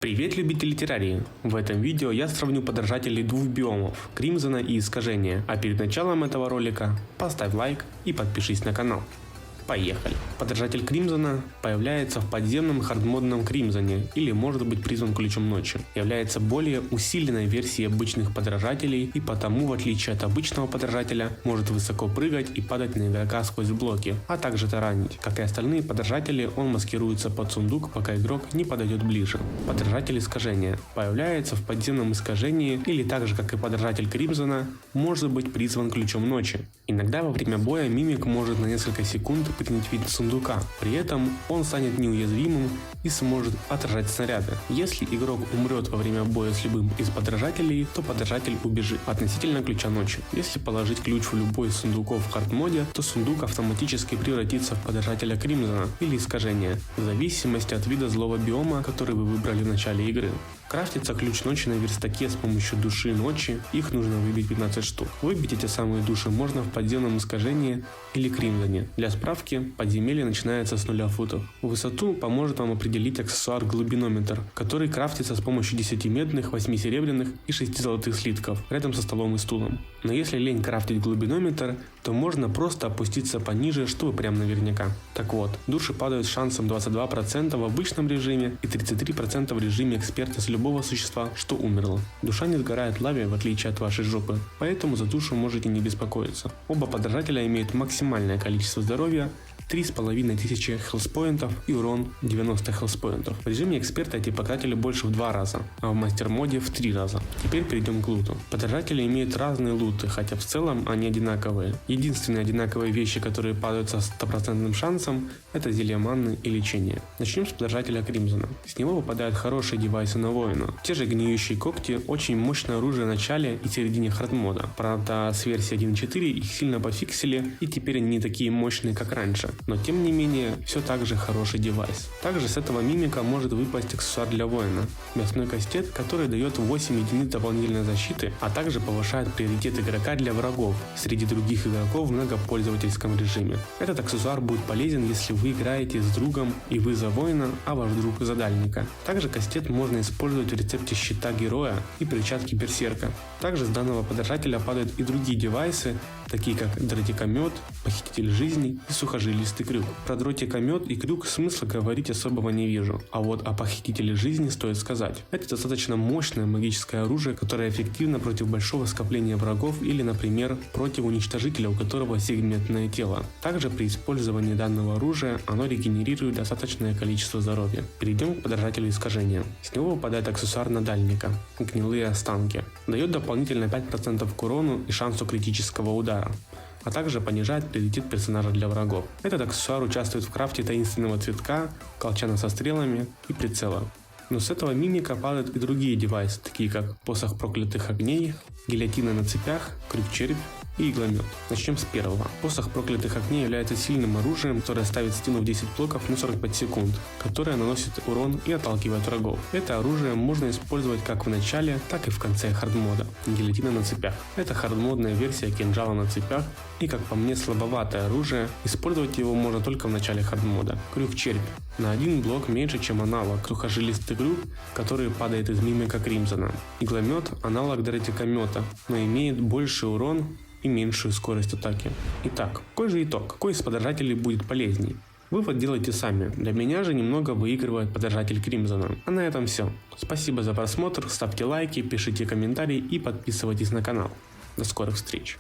Привет, любители террарии! В этом видео я сравню подражателей двух биомов – Кримзона и Искажения, а перед началом этого ролика поставь лайк и подпишись на канал. Поехали! Подражатель Кримзона появляется в подземном хардмодном Кримзоне или может быть призван ключом ночи. Является более усиленной версией обычных подражателей и потому, в отличие от обычного подражателя, может высоко прыгать и падать на игрока сквозь блоки, а также таранить. Как и остальные подражатели, он маскируется под сундук, пока игрок не подойдет ближе. Подражатель Искажения появляется в подземном Искажении или так же, как и подражатель Кримзона, может быть призван ключом ночи. Иногда во время боя мимик может на несколько секунд принять вид сундука, при этом он станет неуязвимым и сможет отражать снаряды. Если игрок умрет во время боя с любым из подражателей, то подражатель убежит относительно ключа ночи. Если положить ключ в любой из сундуков в хардмоде, то сундук автоматически превратится в подражателя Кримзона или Искажения, в зависимости от вида злого биома, который вы выбрали в начале игры. Крафтится ключ ночи на верстаке с помощью души ночи, их нужно выбить 15 штук. Выбить эти самые души можно в подземном Искажении или Кримзоне. Для справки, подземелье начинается с 0 футов. Высоту поможет вам определить аксессуар глубинометр, который крафтится с помощью 10 медных, 8 серебряных и 6 золотых слитков, рядом со столом и стулом. Но если лень крафтить глубинометр, то можно просто опуститься пониже, чтобы прям наверняка. Так вот, души падают с шансом 22% в обычном режиме и 33% в режиме эксперта с любого существа, что умерло. Душа не сгорает в лаве, в отличие от вашей жопы, поэтому за душу можете не беспокоиться. Оба подражателя имеют максимальное количество здоровья, 3500 хелспоинтов и урон 90 хелспоинтов. В режиме эксперта эти показатели больше в 2 раза, а в мастер-моде в 3 раза. Теперь перейдем к луту. Подражатели имеют разные луты, хотя в целом они одинаковые. Единственные одинаковые вещи, которые падают со 100% шансом, это зелье манны и лечение. Начнем с подражателя Кримзона. С него выпадают хорошие девайсы на воина. Те же гниющие когти, очень мощное оружие в начале и середине хардмода. Правда, с версии 1.4 их сильно пофиксили и теперь они не такие мощные, как раньше. Но тем не менее, все так же хороший девайс. Также с этого мимика может выпасть аксессуар для воина. Мясной кастет, который дает 8 единиц дополнительной защиты, а также повышает приоритет игрока для врагов среди других игроков в многопользовательском режиме. Этот аксессуар будет полезен, если вы играете с другом и вы за воина, а ваш друг за дальника. Также кастет можно использовать в рецепте щита героя и перчатки берсерка. Также с данного подражателя падают и другие девайсы, такие как дротикомет, похититель жизни и сухожилистый крюк. Про дротикомет и крюк смысла говорить особого не вижу, а вот о похитителе жизни стоит сказать. Это достаточно мощное магическое оружие, которое эффективно против большого скопления врагов или, например, против уничтожителя, у которого сегментное тело. Также при использовании данного оружия оно регенерирует достаточное количество здоровья. Перейдем к подражателю Искажения. С него выпадает аксессуар на дальника – гнилые останки. Дает дополнительно 5% к урону и шансу критического удара, а также понижает приоритет персонажа для врагов. Этот аксессуар участвует в крафте таинственного цветка, колчана со стрелами и прицела. Но с этого мимика падают и другие девайсы, такие как посох проклятых огней, гильотина на цепях, крюк-червь и игломет. Начнем с первого. Посох проклятых огней является сильным оружием, которое ставит стену в 10 блоков на 45 секунд, которое наносит урон и отталкивает врагов. Это оружие можно использовать как в начале, так и в конце хардмода. Гильотина на цепях. Это хардмодная версия кинжала на цепях и, как по мне, слабоватое оружие. Использовать его можно только в начале хардмода. Крюк-червь. На 1 блок меньше, чем аналог сухожилистый крюк, который падает из мимика Кримзона. Игломет – аналог дротикомета, но имеет больший урон и меньшую скорость атаки. Итак, какой же итог? Какой из подражателей будет полезней? Вывод делайте сами. Для меня же немного выигрывает подражатель Кримзона. А на этом все. Спасибо за просмотр, ставьте лайки, пишите комментарии и подписывайтесь на канал. До скорых встреч!